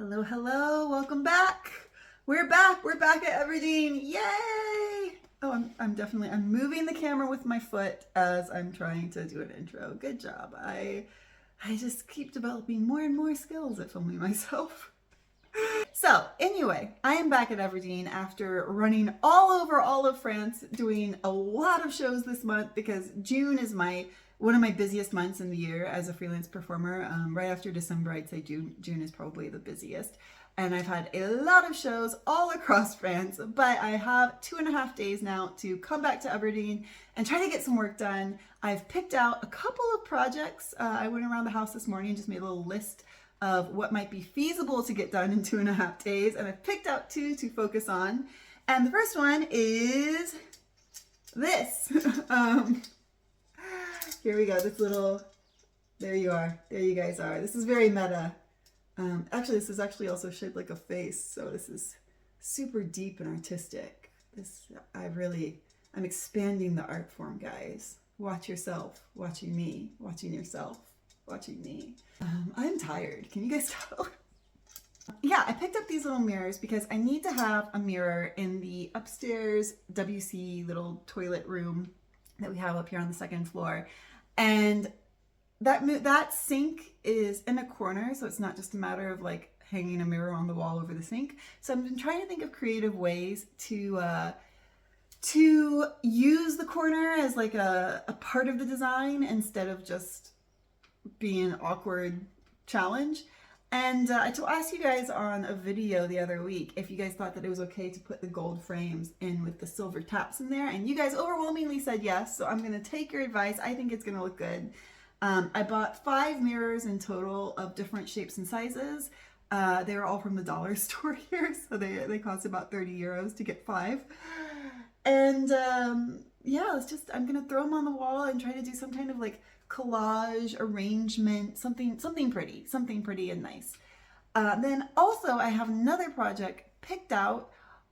Hello, hello, welcome back. We're back at Everdeen, yay! Oh, I'm moving the camera with my foot as I'm trying to do an intro. Good job. I just keep developing more and more skills at filming myself. So anyway, I am back at Everdeen after running all over all of France, doing a lot of shows this month because June is one of my busiest months in the year as a freelance performer. Right after December, I'd say June is probably the busiest. And I've had a lot of shows all across France, but I have 2.5 days now to come back to Everdeen and try to get some work done. I've picked out a couple of projects. I went around the house this morning and just made a little list of what might be feasible to get done in 2.5 days. And I've picked out 2 to focus on. And the first one is this. Here we go, there you are, there you guys are. This is very meta. Actually, this is actually also shaped like a face, so this is super deep and artistic. I'm expanding the art form, guys. Watch yourself, watching me, watching yourself, watching me. I'm tired, can you guys tell? Yeah, I picked up these little mirrors because I need to have a mirror in the upstairs WC little toilet room that we have up here on the 2nd floor. And that sink is in a corner, so it's not just a matter of like hanging a mirror on the wall over the sink. So I've been trying to think of creative ways to use the corner as like a part of the design instead of just being an awkward challenge. And I asked you guys on a video the other week if you guys thought that it was okay to put the gold frames in with the silver taps in there, and you guys overwhelmingly said yes, so I'm going to take your advice. I think it's going to look good. I bought 5 mirrors in total of different shapes and sizes. They were all from the dollar store here, so they cost about 30 euros to get 5. And yeah, I'm going to throw them on the wall and try to do some kind of like collage arrangement, something pretty and nice. Then also I have another project picked out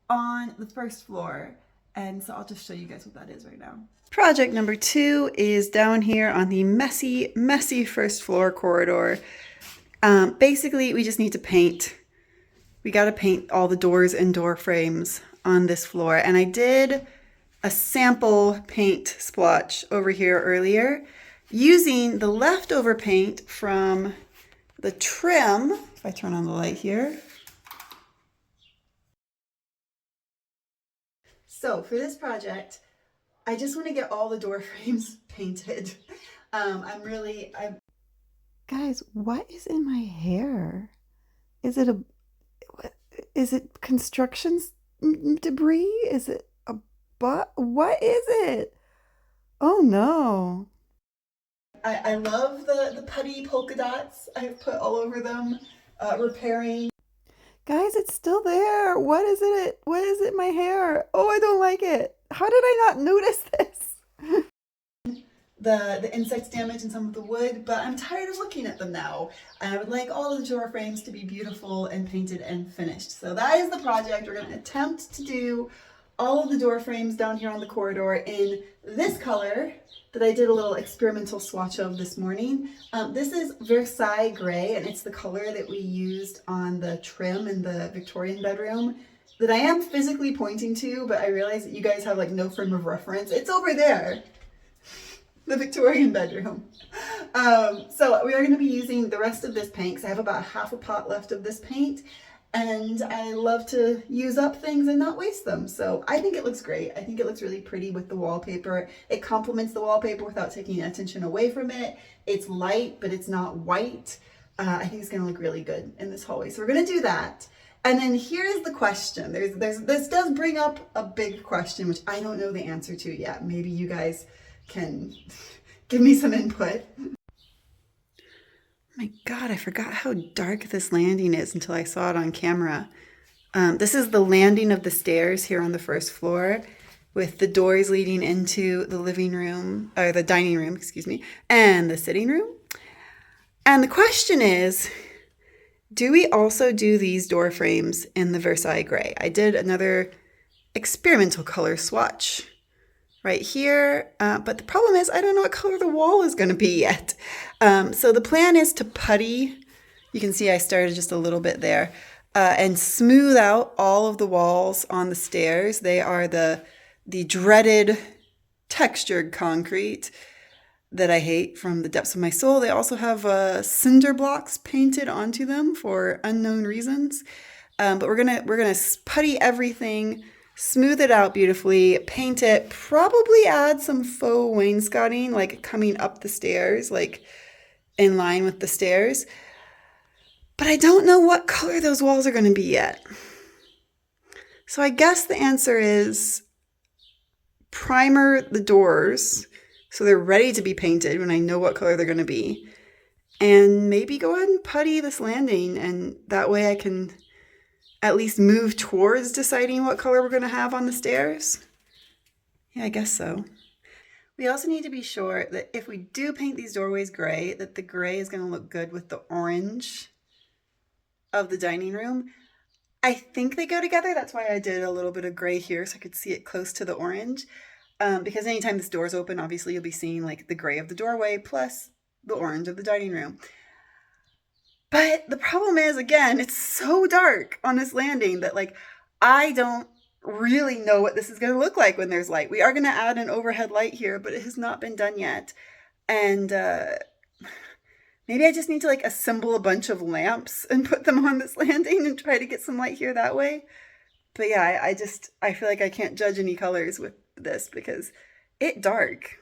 on the 1st floor, and so I'll just show you guys what that is right now. Project number 2 is down here on the messy 1st floor corridor. Basically, we just need to paint. We got to paint all the doors and door frames on this floor, and I did a sample paint splotch over here earlier using the leftover paint from the trim. If I turn on the light here. So for this project, I just want to get all the door frames painted. Guys, what is in my hair? Is it construction debris? Is it a butt? What is it? Oh no. I love the putty polka dots I've put all over them, repairing. Guys, it's still there. What is it? What is it in my hair? Oh, I don't like it. How did I not notice this? The insects damage and some of the wood, but I'm tired of looking at them now. I would like all of the door frames to be beautiful and painted and finished. So that is the project. We're going to attempt to do all of the door frames down here on the corridor in this color that I did a little experimental swatch of this morning. This is Versailles gray, and it's the color that we used on the trim in the Victorian bedroom that I am physically pointing to, but I realize that you guys have like no frame of reference. It's over there, the Victorian bedroom. So we are going to be using the rest of this paint because I have about half a pot left of this paint. And I love to use up things and not waste them. So I think it looks great. I think it looks really pretty with the wallpaper. It complements the wallpaper without taking attention away from it. It's light, but it's not white. I think it's gonna look really good in this hallway. So we're gonna do that. And then here's the question. This does bring up a big question, which I don't know the answer to yet. Maybe you guys can give me some input. My God, I forgot how dark this landing is until I saw it on camera. This is the landing of the stairs here on the 1st floor with the doors leading into the living room, or the dining room, excuse me, and the sitting room. And the question is, do we also do these door frames in the Versailles gray? I did another experimental color swatch right here, but the problem is I don't know what color the wall is going to be yet. So the plan is to putty You can see I started just a little bit there. And smooth out all of the walls on the stairs. They are the dreaded textured concrete that I hate from the depths of my soul. They also have cinder blocks painted onto them for unknown reasons. But we're gonna putty everything, smooth it out beautifully, paint it, probably add some faux wainscoting, like coming up the stairs, like in line with the stairs. But I don't know what color those walls are gonna be yet. So I guess the answer is primer the doors so they're ready to be painted when I know what color they're going to be. And maybe go ahead and putty this landing, and that way I can at least move towards deciding what color we're going to have on the stairs. Yeah, I guess so. We also need to be sure that if we do paint these doorways gray, that the gray is going to look good with the orange of the dining room. I think they go together. That's why I did a little bit of gray here so I could see it close to the orange. Because anytime this door's open, obviously you'll be seeing like the gray of the doorway plus the orange of the dining room. But the problem is, again, it's so dark on this landing that like I don't really know what this is going to look like when there's light. We are going to add an overhead light here, but it has not been done yet. And maybe I just need to like assemble a bunch of lamps and put them on this landing and try to get some light here that way. But yeah, I feel like I can't judge any colors with this because it's dark.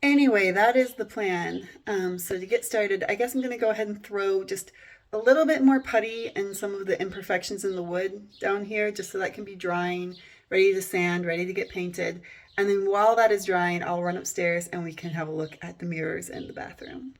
Anyway, that is the plan. So to get started, I guess I'm going to go ahead and throw just a little bit more putty and some of the imperfections in the wood down here just so that can be drying, ready to sand, ready to get painted. And then while that is drying, I'll run upstairs and we can have a look at the mirrors in the bathroom.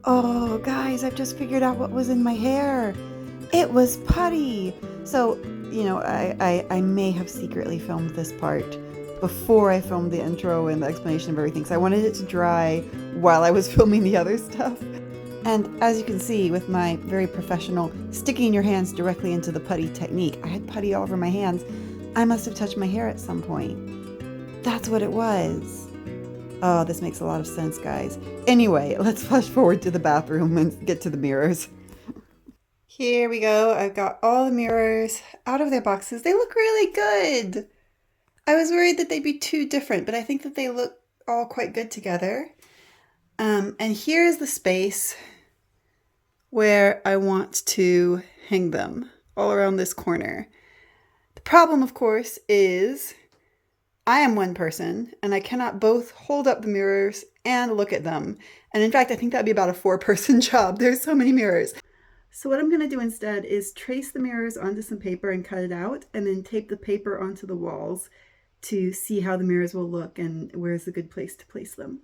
Oh, guys, I've just figured out what was in my hair. It was putty. So, you know, I may have secretly filmed this part before I filmed the intro and the explanation of everything. So I wanted it to dry while I was filming the other stuff. And as you can see with my very professional sticking your hands directly into the putty technique, I had putty all over my hands. I must have touched my hair at some point. That's what it was. Oh, this makes a lot of sense, guys. Anyway, let's flash forward to the bathroom and get to the mirrors. Here we go. I've got all the mirrors out of their boxes. They look really good. I was worried that they'd be too different, but I think that they look all quite good together. And here's the space where I want to hang them all around this corner. The problem, of course, is I am one person and I cannot both hold up the mirrors and look at them. And in fact, I think that'd be about a 4-person job. There's so many mirrors. So what I'm going to do instead is trace the mirrors onto some paper and cut it out, and then tape the paper onto the walls to see how the mirrors will look and where's a good place to place them.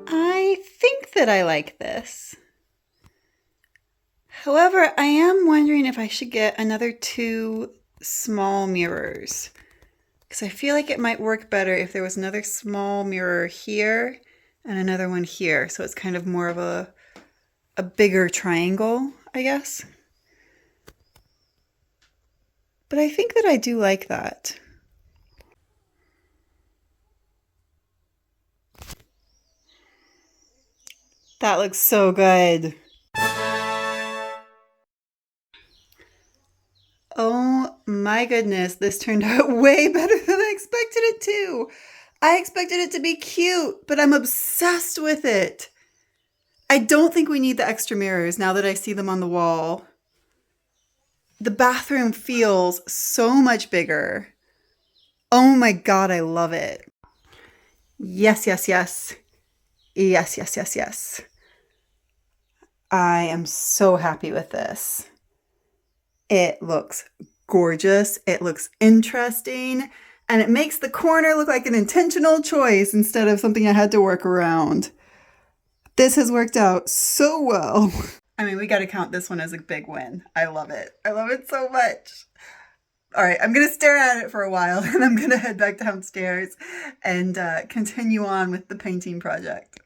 I think that I like this. However, I am wondering if I should get another 2 small mirrors, because I feel like it might work better if there was another small mirror here and another one here. So it's kind of more of a bigger triangle, I guess. But I think that I do like that. That looks so good. Oh my goodness, this turned out way better than I expected it to. I expected it to be cute, but I'm obsessed with it. I don't think we need the extra mirrors now that I see them on the wall. The bathroom feels so much bigger. Oh my God, I love it. Yes, yes, yes. Yes, yes, yes, yes. I am so happy with this. It looks gorgeous. It looks interesting. And it makes the corner look like an intentional choice instead of something I had to work around. This has worked out so well. I mean, we got to count this one as a big win. I love it. I love it so much. All right, I'm going to stare at it for a while and I'm going to head back downstairs and continue on with the painting project.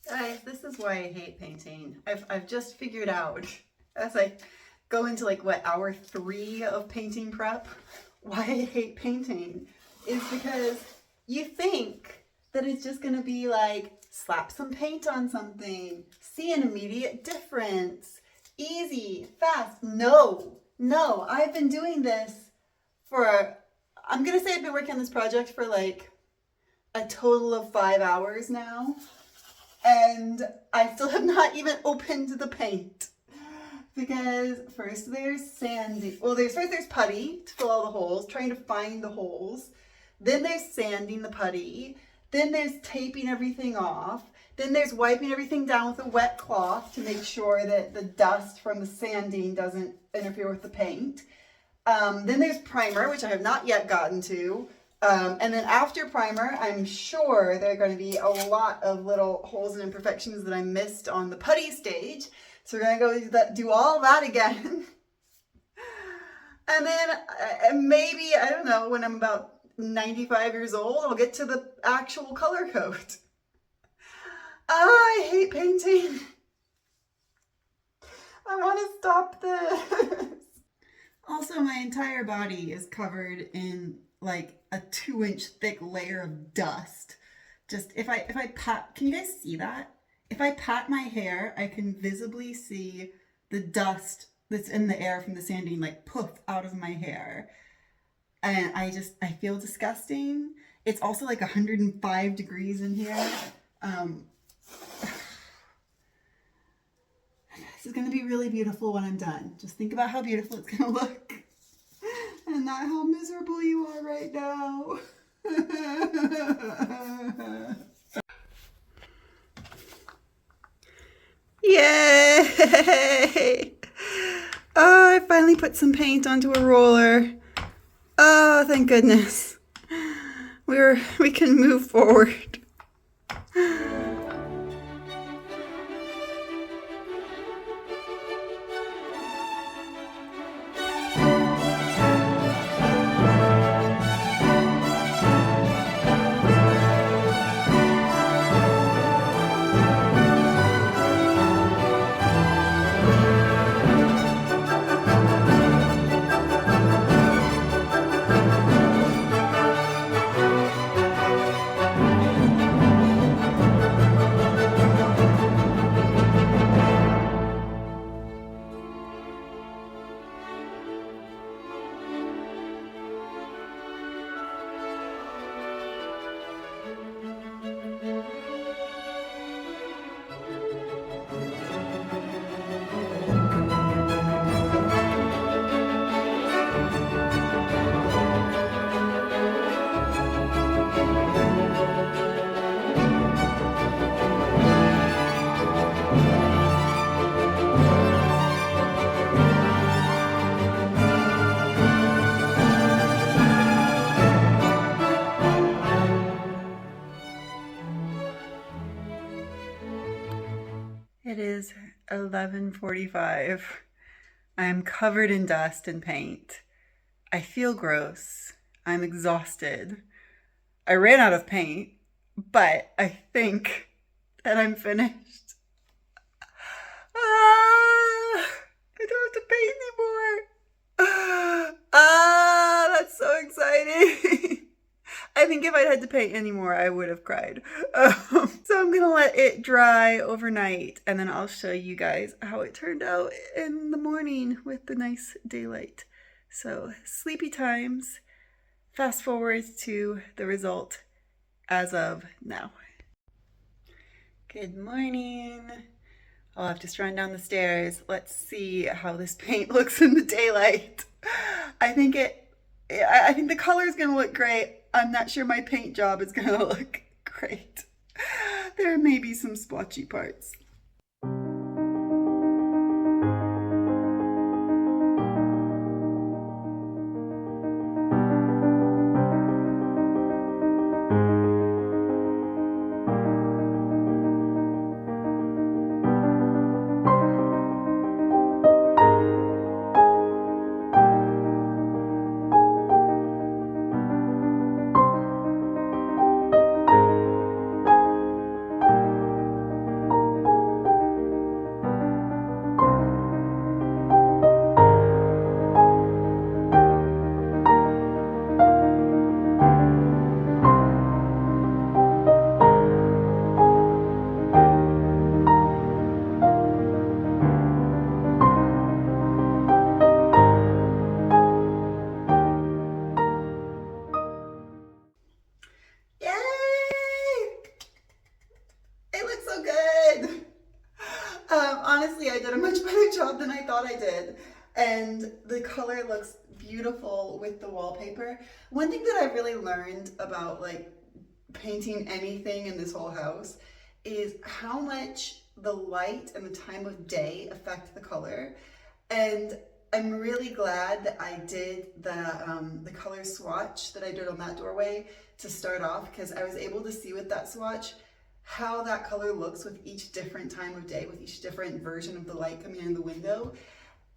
Guys, this is why I hate painting. I've just figured out as I go into like what, hour 3 of painting prep, why I hate painting is because you think that it's just gonna be like slap some paint on something, see an immediate difference, easy, fast. No, I've been doing this for, I'm gonna say I've been working on this project for like a total of 5 hours now. And I still have not even opened the paint because first there's sanding. Well, there's putty to fill all the holes, trying to find the holes. Then there's sanding the putty. Then there's taping everything off. Then there's wiping everything down with a wet cloth to make sure that the dust from the sanding doesn't interfere with the paint. Then there's primer, which I have not yet gotten to. And then after primer, I'm sure there are going to be a lot of little holes and imperfections that I missed on the putty stage. So we're going to go do all that again. And then maybe, I don't know, when I'm about 95 years old, I'll get to the actual color coat. I hate painting. I want to stop this. Also, my entire body is covered in like a 2-inch thick layer of dust. Just if I pat, can you guys see that? If I pat my hair, I can visibly see the dust that's in the air from the sanding like poof out of my hair. And I feel disgusting. It's also like 105 degrees in here. This is gonna be really beautiful when I'm done. Just think about how beautiful it's gonna look. And not how miserable you are right now. Yay! Oh, I finally put some paint onto a roller. Oh, thank goodness. We can move forward. 11:45. I am covered in dust and paint. I feel gross. I'm exhausted. I ran out of paint, but I think that I'm finished. Ah, I don't have to paint anymore. Ah, that's so exciting. I think if I'd had to paint anymore, I would have cried. So I'm gonna let it dry overnight, and then I'll show you guys how it turned out in the morning with the nice daylight. So sleepy times. Fast forward to the result as of now. Good morning. Oh, I've just run down the stairs. Let's see how this paint looks in the daylight. I think the color is gonna look great. I'm not sure my paint job is gonna look great. There may be some splotchy parts. Honestly, I did a much better job than I thought I did. And the color looks beautiful with the wallpaper. One thing that I've really learned about like painting anything in this whole house is how much the light and the time of day affect the color. And I'm really glad that I did the color swatch that I did on that doorway to start off, because I was able to see with that swatch how that color looks with each different time of day, with each different version of the light coming in the window.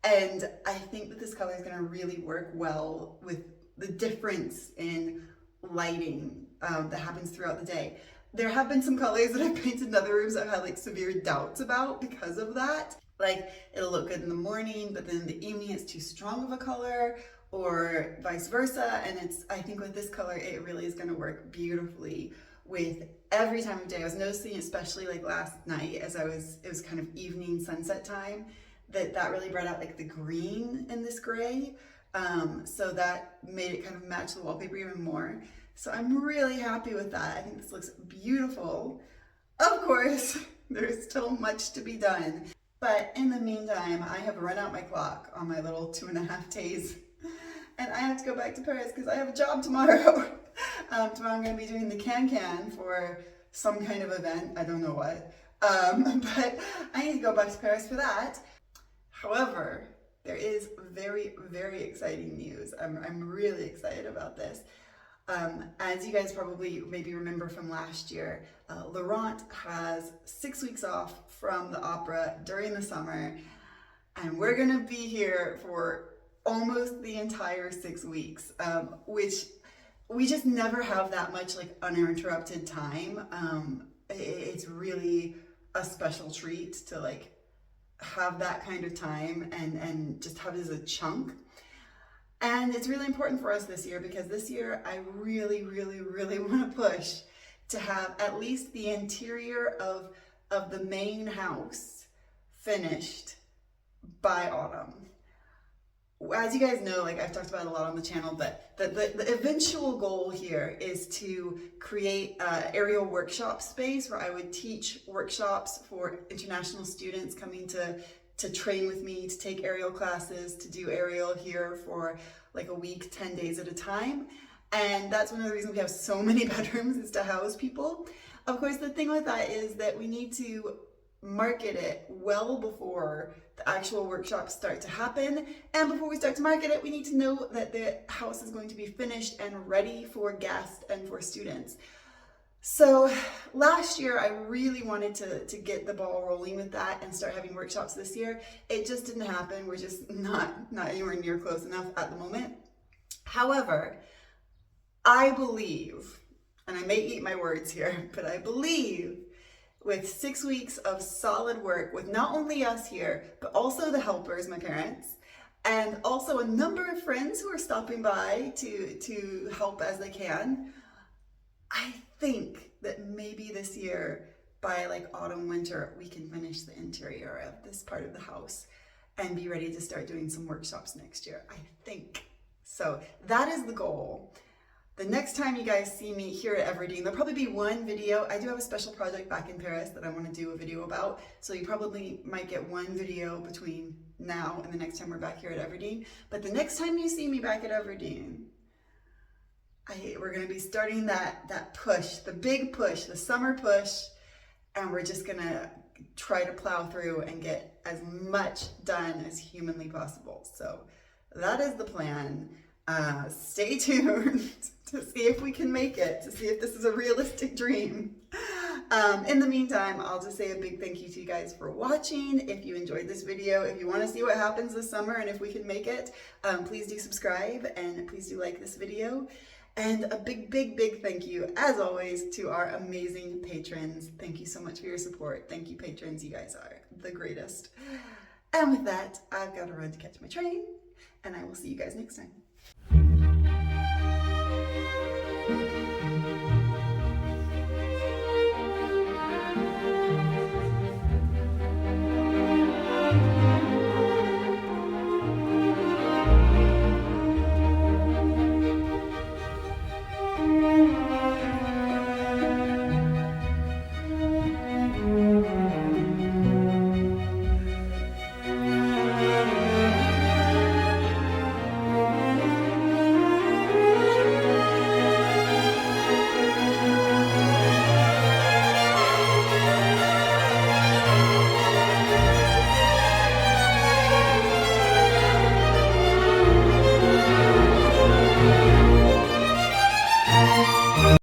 And I think that this color is going to really work well with the difference in lighting that happens throughout the day. There have been some colors that I've painted in other rooms I've had like severe doubts about because of that. Like it'll look good in the morning, but then in the evening it's too strong of a color, or vice versa. And I think with this color, it really is going to work beautifully with every time of day. I was noticing, especially like last night as it was kind of evening sunset time, that really brought out like the green in this gray. So that made it kind of match the wallpaper even more. So I'm really happy with that. I think this looks beautiful. Of course, there's still much to be done. But in the meantime, I have run out my clock on my little 2.5 days. And I have to go back to Paris because I have a job tomorrow. Tomorrow I'm going to be doing the can-can for some kind of event. I don't know what. But I need to go back to Paris for that. However, there is very, very exciting news. I'm really excited about this. As you guys probably maybe remember from last year, Laurent has 6 weeks off from the opera during the summer, and we're gonna be here for almost the entire 6 weeks, which we just never have that much like uninterrupted time. It's really a special treat to like have that kind of time and just have it as a chunk. And it's really important for us this year because this year I really, really, really want to push to have at least the interior of the main house finished by autumn. As you guys know, like I've talked about a lot on the channel, but the eventual goal here is to create an aerial workshop space where I would teach workshops for international students coming to train with me, to take aerial classes, to do aerial here for like a week, 10 days at a time. And that's one of the reasons we have so many bedrooms, is to house people. Of course, the thing with that is that we need to market it well before the actual workshops start to happen. And before we start to market it, we need to know that the house is going to be finished and ready for guests and for students. So last year I really wanted to get the ball rolling with that and start having workshops this year. It just didn't happen. We're just not anywhere near close enough at the moment. However, I believe, and I may eat my words here, but I believe with 6 weeks of solid work with not only us here, but also the helpers, my parents, and also a number of friends who are stopping by to help as they can, I think that maybe this year, by like autumn, winter, we can finish the interior of this part of the house and be ready to start doing some workshops next year, I think. So that is the goal. The next time you guys see me here at Everdeen, there'll probably be one video. I do have a special project back in Paris that I want to do a video about. So you probably might get one video between now and the next time we're back here at Everdeen. But the next time you see me back at Everdeen, we're going to be starting that push, the big push, the summer push. And we're just going to try to plow through and get as much done as humanly possible. So that is the plan. Stay tuned to see if we can make it, to see if this is a realistic dream. In the meantime, I'll just say a big thank you to you guys for watching. If you enjoyed this video, if you want to see what happens this summer and if we can make it, please do subscribe and please do like this video. And a big, big, big thank you, as always, to our amazing patrons. Thank you so much for your support. Thank you, patrons. You guys are the greatest. And with that, I've got to run to catch my train, and I will see you guys next time.